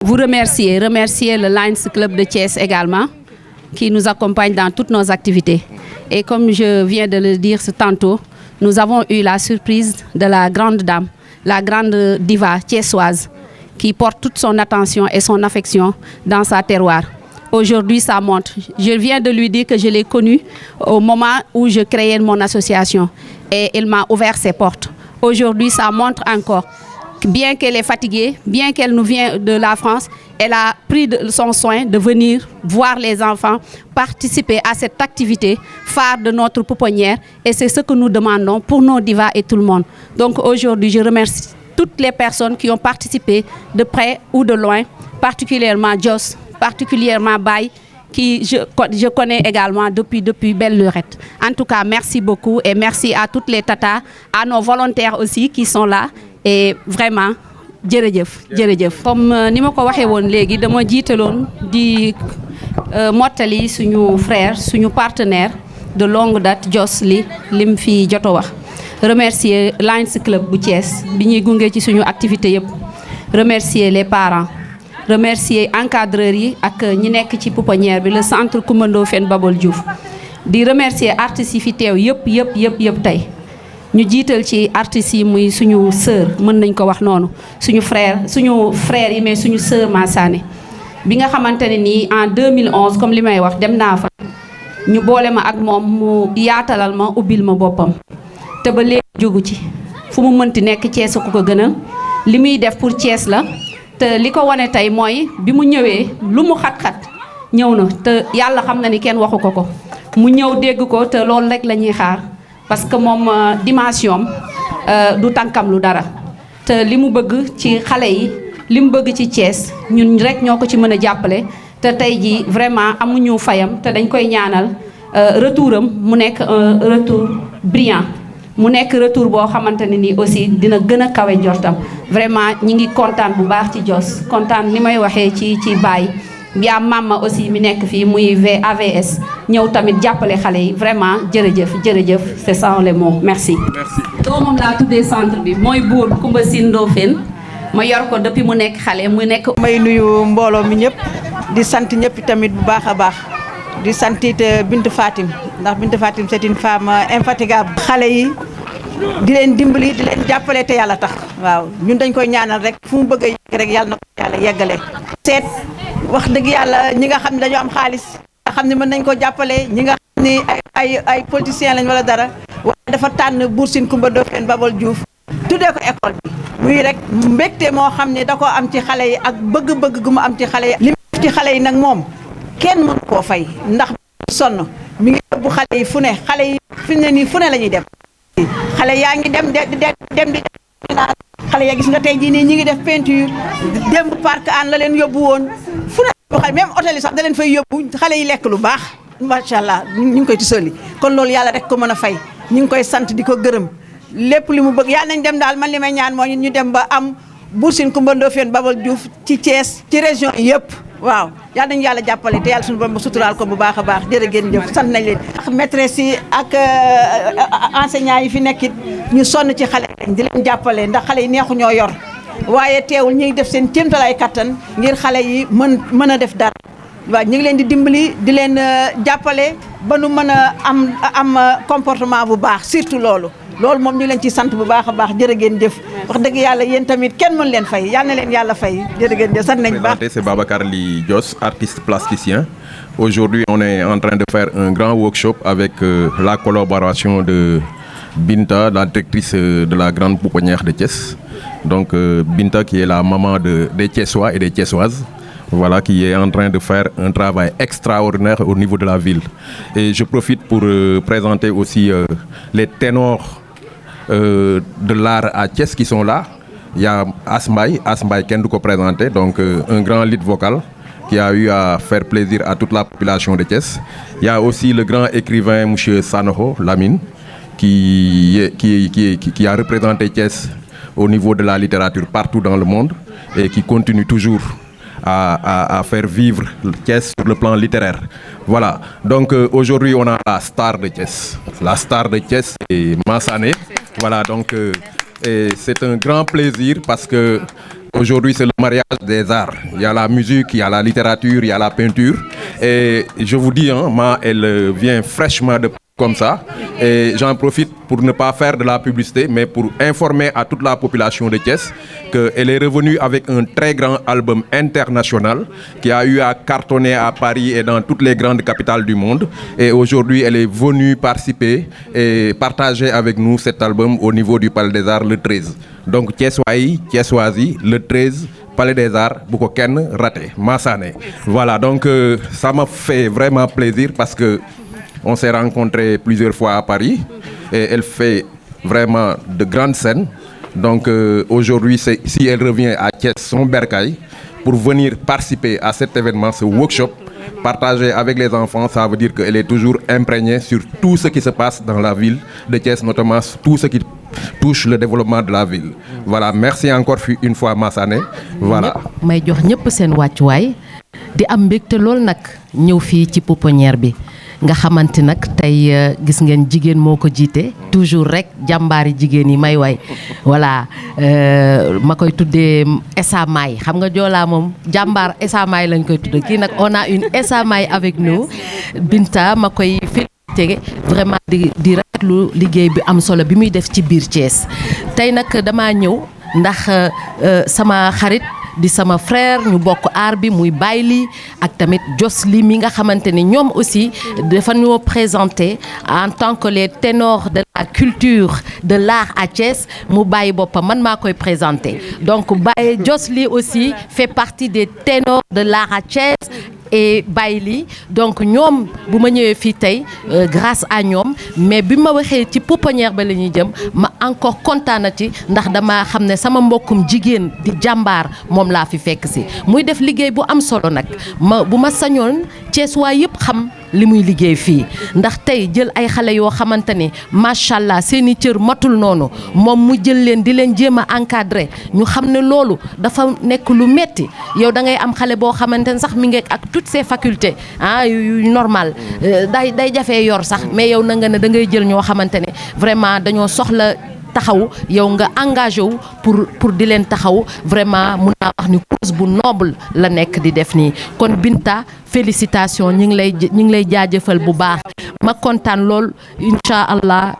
Vous remercier le Lions Club de Thiès également, qui nous accompagne dans toutes nos activités. Et comme je viens de le dire tantôt, nous avons eu la surprise de la grande dame, la grande diva thiessoise, qui porte toute son attention et son affection dans sa terroir. Aujourd'hui, ça montre. Je viens de lui dire que je l'ai connue au moment où je créais mon association et il m'a ouvert ses portes. Aujourd'hui, ça montre encore. Bien qu'elle est fatiguée, bien qu'elle nous vient de la France, elle a pris son soin de venir voir les enfants, participer à cette activité phare de notre pouponnière. Et c'est ce que nous demandons pour nos divas et tout le monde. Donc aujourd'hui, je remercie toutes les personnes qui ont participé de près ou de loin, particulièrement Joss, particulièrement Baye, qui je connais également depuis belle lurette. En tout cas, merci beaucoup et merci à toutes les tatas, à nos volontaires aussi qui sont là. Et vraiment jërëjëf comme ni ma ko waxee woon léegi dama jiitaloon di mottali suñu frère suñu partenaire de longue date Joss lim fi joto wax remercier Lions Club bu Thiès bi ñuy gunge ci suñu activité yëpp remercier les parents remercier encadreurs yi ak ñi nekk ci pouponnière bi le centre Coumba Ndoffène Babol Diouf di remercier artistes yi fi teew yëpp tey ñu jiital ci artistes yi muy suñu sœur mën nañ ko wax noonu suñu frère yi mais suñu sœur Massané bi nga xamante ne nii en 2011 comme li may wax dem naa fa ñu boole ma ak moom mu yaatalal ma ubbil ma boppam te ba léegi jógu ci fu mu mënti nekk Thiès ko gënal li muy def pour Thiès la te li ko wane tey mooy bi mu ñëwee lu mu xat-xat ñëw na te yàlla xam na ni kenn waxu ko mu ñëw dégg ko te loolu rek la ñuy xaar parce que moom dimension du tànkam lu dara te li mu bëgg ci xale yi li mu bëgg ci Thiès ñun rek ñoo ko ci mën a jàppale te tey ji vraiment amuñu fayam te dañ koy ñaanal retouram mu nekk un retour brillant mu nekk retour boo xamante ne nii aussi dina gën a kawe njortam vraiment ñi ngi kontaan bu baax ci Joss kontaan ni may waxee ci Baye yaa mama aussi mi nekk fii muy AVS ñëw tamit jàppale xale yi vraiment jërëjëf c'est ça les mots merci. doomam laa tuddee centre bi mooy buur Coumba Sine Ndoffène ma yor ko depuis mu nekk xale mu nekk. may nuyu mbooloo mi ñëpp di sant ñëpp tamit bu baax a baax di sant it Bintu Fatim ndax Bintu Fatim c'est une femme infatigable. xale yi di leen dimbali di leen jàppale te yàlla tax waaw ñun dañ koy ñaanal rek fu mu bëgg a yegg rek yàlla na ko yàlla yeggale. seet wax dëgg yàlla ñi nga xam ne dañoo am xaalis nga xam ne mën nañ ko jàppale ñi nga xam ne ay politiciens lañ wala dara waaye dafa tànn Bour Sine Coumba Ndoffène Babol Diouf tuddee ko école bi muy rek mbégte moo xam ne da koo am ci xale yi ak bëgg-bëgg gu mu am ci xale yi li mu def ci xale yi nag moom kenn mënu koo fay ndax sonn mi ngi yóbbu xale yi fu ne xale yi fi ne nii fu ne la ñuy dem xale yaa ngi dem di xale yaa gis nga tey jii nii ñi ngi def peinture démb parc an la leen yóbbu woon fu ne xale même hôtel yi sax da leen fay yóbbu xale yi lekk lu baax macha allah ñu ngi koy tisali kon loolu yàlla rek ko mën a fay ñu ngi koy sant di ko gërëm lépp li mu bëgg yàlla nañ dem daal man li may ñaan moo ñu dem ba am Bour Sine Coumba Ndoffène Babol Diouf ci Thiès ci région yëpp waaw yàlla nañu yàlla jàppale te yàlla suñu borom suturaal ko bu baax a baax jërë ngeen jëf sant nañ leen ak maîtresse yi ak enseignants yi fi nekkit ñu sonn ci xale di leen jàppale ndax xale yi neexu ñoo yor waaye teewul ñu ngi def seen kéemtalaay kattan ngir xale yi mën a def dara waaw ñu ngi leen di dimbali di leen jàppale ba nu mën a am comportement bu baax surtout loolu moom ñu leen ci sant bu baax a baax jërë ngeen jëf wax dëgg yàlla yéen tamit kenn mën leen fay yal na leen yàlla fay jërë ngeen jëf sant nañ bu baax. C'est Babacar Ly Joss, artiste plasticien. Aujourd'hui, on est en train de faire un grand workshop avec la collaboration de Binta, la directrice de la grande pouponnière de Thiès. Donc Binta qui est la maman des Thiessois et des Thiessoises. Voilà, qui est en train de faire un travail extraordinaire au niveau de la ville. Et je profite pour présenter aussi les ténors de l'art à Thiès qui sont là. Il y a Asmbaye Ken ko présenté, donc un grand lead vocal qui a eu à faire plaisir à toute la population de Thiès. Il y a aussi le grand écrivain M. Sanoho Lamine qui a représenté Thiès au niveau de la littérature partout dans le monde et qui continue toujours à faire vivre Thiès sur le plan littéraire. Voilà, donc aujourd'hui on a la star de Thiès. La star de Thiès est Massané. Voilà, donc et c'est un grand plaisir parce que Aujourd'hui, c'est le mariage des arts. Il y a la musique, il y a la littérature, il y a la peinture. Et je vous dis, elle vient fraîchement de comme ça. Et j'en profite pour ne pas faire de la publicité, mais pour informer à toute la population de Thiès qu'elle est revenue avec un très grand album international qui a eu à cartonner à Paris et dans toutes les grandes capitales du monde. Et aujourd'hui, elle est venue participer et partager avec nous cet album au niveau du Palais des Arts le 13. Donc Thiessoisie, le 13, Palais des Arts, bu ko kenn raté Massané. Voilà, donc ça m'a fait vraiment plaisir parce que on s'est rencontrés plusieurs fois à Paris et elle fait vraiment de grandes scènes. Donc aujourd'hui, si elle revient à Thiès, son bercail, pour venir participer à cet événement, ce workshop, partager avec les enfants, ça veut dire qu'elle est toujours imprégnée sur tout ce qui se passe dans la ville de Thiès, notamment tout ce qui touche le développement de la ville. Voilà, merci encore une fois Massané. Voilà. may jox ñëpp seen wàccuwaay di am mbégte lool nag ñëw fii ci pouponnière bi nga xamante nag tey gis ngeen jigéen moo ko jiite toujours rek jàmbaari jigéen yi may way voilà ma koy tuddee Essa May xam nga joolaa moom jàmbaar Essa May lañ koy tuddee kii nag on a une Essa May avec nous Binta ma koy félicité vraiment di rafetlu liggéey bi am solo bi muy def ci biir Thiès tey nag damaa ñëw ndax sama xarit di sama frère ñu bokk aar bi muy Bayli ak tamit Josli mi nga xamante ni ñoom aussi dafa ñoo présenté en tant que les ténors de la culture de l'art à Thiès mu bàyyi boppam man maa koy présenté donc Josli aussi fait partie des ténors de l'art à Thiès et Bayli donc ñoom bu ma ñëwee fii tey grâce à ñoom mais bi ma waxee ci pouponnière ba la ñuy jëm ma encore kontaanati ndax dama xam ne sama mbokkum jigéen di jàmbaar moom laa fi fekk si muy def liggéey bu am solo nag bu ma sañoon Thiès waa yëpp xam li muy liggéey fii ndax tey jël ay xale yoo xamante ni macha allah seeni cër matul noonu moom mu jël leen di leen jéem a encadré ñu xam ne loolu dafa nekk lu metti yow da ngay am xale boo xamante ne sax mi ngi ak toutes ses facultés yu normal day jafee yor sax mais yow na nga ne da ngay jël ñoo xamante ne vraiment dañoo soxla taxaw yow nga engagé wu pour di leen taxaw vraiment mun naa wax ni cause bu noble la nekk di def nii kon Binta félicitations ñi ngi lay jaajëfal bu baax ma kontaan lool incha allah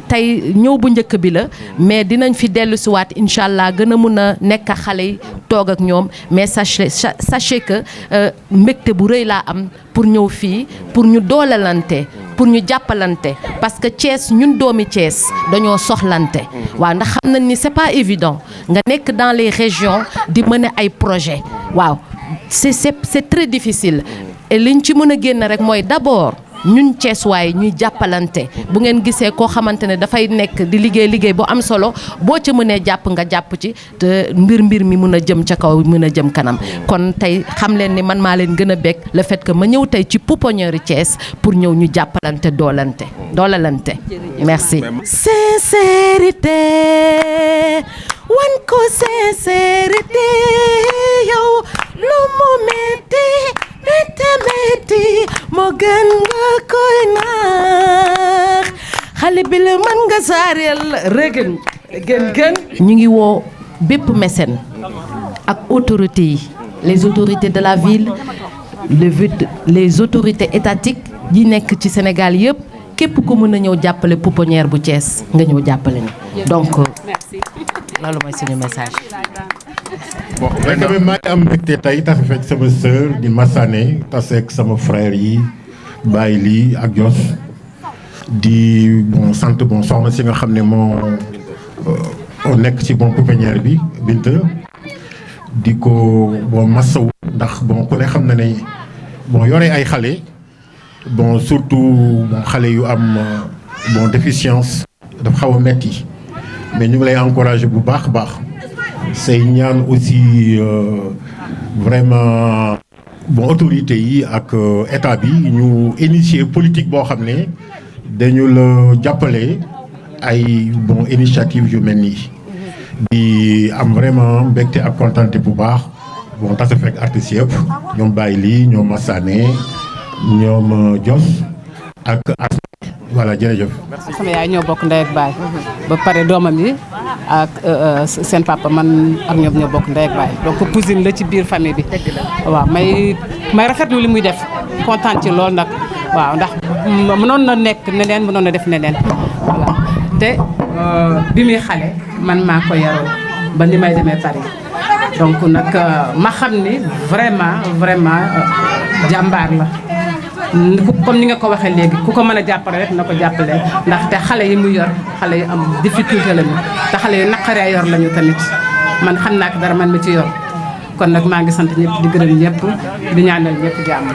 tey ñëw bu njëkk bi la mais dinañ fi dellu siwaat incha allah gën a mun a nekk xale yi toog ak ñoom mais sachez que mbégte bu rëy laa am pour ñëw fii pour ñu doolalante pour ñu jàppalante parce que Thiès ñun doomi Thiès dañoo soxlante waaw ndax xam nañ ni c'est pas évident nga nekk dans les régions di mener ay projet waaw c'est très difficile et liñ ci mën a génn rek mooy d'abord ñun Thiès waay ñuy jàppalante bu ngeen gisee koo xamante ne dafay nekk di liggéey bu am solo boo ca mënee jàpp nga jàpp ci te mbir mi mën a jëm ca kaw mën a jëm kanam kon tey xam leen ni man maa leen gën a bég le fait que ma ñëw tey ci pouponnière Thiès pour ñëw ñu jàppalante doolalante merci sincérité wan ko sincérité yow lu mu metti moo gën nga koy naax xale bi la mën nga saareel rëgën gën ñu ngi woo bépp mécène ak autorités yi les autorités de la ville les autorités étatiques yi nekk ci Sénégal yëpp képp ku mën a ñëw jàppale pouponnière bu Thiès nga ñëw jàppale ni donc loolu mooy suñu message. bon mais tamit maa ngi am mbégte tey tase fekk sama sœur di Massané tase ak sama frère yi Bayli ak Jos di sant soxna si nga xam ne moo nekk ci pouponnière bi Binta di ko masawu ndax ku ne xam na ne yore ay xale surtout xale yu am déficience dafa xaw a metti mais ñu ngi lay encourager bu baax say ñaan aussi vraiment autorités yi ak état bi ñu initier politique boo xam ne dañu la jàppale ay initiative yu mel nii di am vraiment mbégte ak contenté bu baax tase fekk artistes yëpp ñoom Bayli ñoom Massané ñoom Jos ak voilà jërëjëf. sama yaay ñoo bokk ndey ak baay. ba pare doomam yi ak seen papa man ak ñoom ñoo bokk ndey ak baay donc cousine la ci biir famille bi. waaw may rafetlu li muy def kontaan ci lool nag waaw ndax mënoon na nekk neneen mënoon na def neneen voilà te bi muy xale man maa ko yaroo ba ni may demee Paris donc nag ma xam ni vraiment jàmbaar la. comme ni nga ko waxee léegi ku ko mën a jàppale rek na ko jàppale ndaxte xale yi mu yor xale yu am difficulté lañu te xale yu naqaree yor lañu tamit man xam naa ko dara man mi ci yor kon nag maa ngi sant ñëpp di gërëm ñëpp di ñaanal ñëpp jàmm.